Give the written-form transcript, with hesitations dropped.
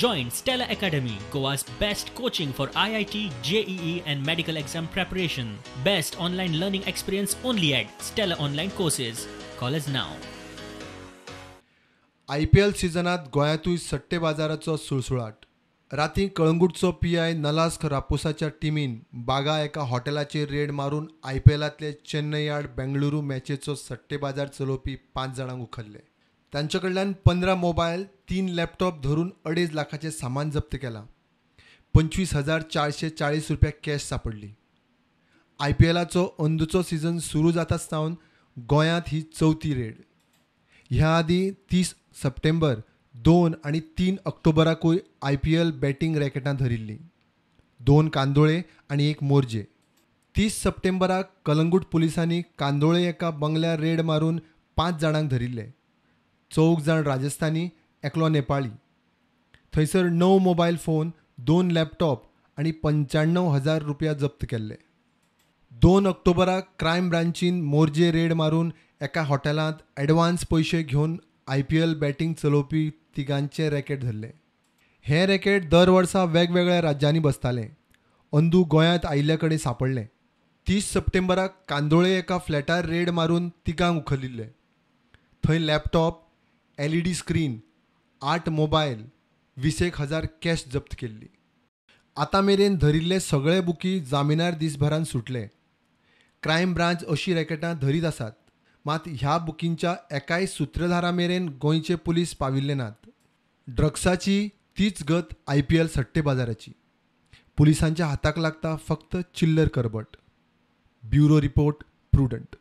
Join Stella Academy, Goa's best coaching for IIT, JEE and medical exam preparation. Best online learning experience only at Stella Online Courses. Call us now. IPL सिजनात गोंयांतूय सट्टे बाजाराचो सुळसुळाट. रातीं कळंगूटचो PI नलास्क रापोसाच्या टिमीन बागा एका हॉटेलाचेर रेड मारून IPLांतले चेन्नई आड बेंगळुरू मॅचेचो सट्टे बाजार चलोवपी 5 जाणांक उखल्ले. तांचे कडल्यान 15 मोबायल, 3 लॅपटॉप धरून 2.5 लाखाचें सामान जप्त केलां. 25,440 रुपया कॅश सापडली. IPLाचो अंदूचो सिजन सुरू जातास्तावन गोंयांत ही चवथी रेड. ह्या आदीं 30 सप्टेंबर, 2 आनी 3 ऑक्टोबराकूय IPL बॅटींग रॅकेटां धरिल्लीं. 2 कांदोळे आनी 1 मोर्जे. 30 सप्टेंबराक कलंगूट पुलिसांनी कांदोळे एका बंगल्यार रेड मारून 5 जाणांक धरिल्ले. 4 जाण राजस्थानी, एकलो नेपाळी. थंयसर 9 मोबायल फोन, 2 लॅपटॉप आनी 95,000 रुपया जप्त केल्ले. 2 ऑक्टोबराक क्रायम ब्रांचीन मोर्जे रेड मारून एका हॉटेलांत एडवान्स पयशे घेवन IPL बॅटींग चलोवपी तिगांचे रॅकेट धरले. हें रॅकेट दर वर्सा वेगवेगळ्या राज्यांनी बसतालें. अंदू गोंयांत आयिल्ले कडेन सांपडलें. 30 सप्टेंबराक कांदोळे एका फ्लॅटार रेड मारून तिगांक उखलिल्ले. थंय laptop, LED screen, 8 mobile, 20,000 cash जप्त केल्ली. आतां मेरेन धरिल्ले सगळे बुकी जामिनार दिसभरान सुटले. क्रायम ब्रांच अशीं रॅकेटां धरीत आसात, मात ह्या बुकींच्या एकाय सुत्रधारा मेरेन गोंयचे पुलीस पाविल्ले नात. ड्रग्साची तीच गत IPL सट्टे बाजाराची. पुलिसांच्या हाताक लागता फक्त चिल्लर करबट. Bureau report, prudent.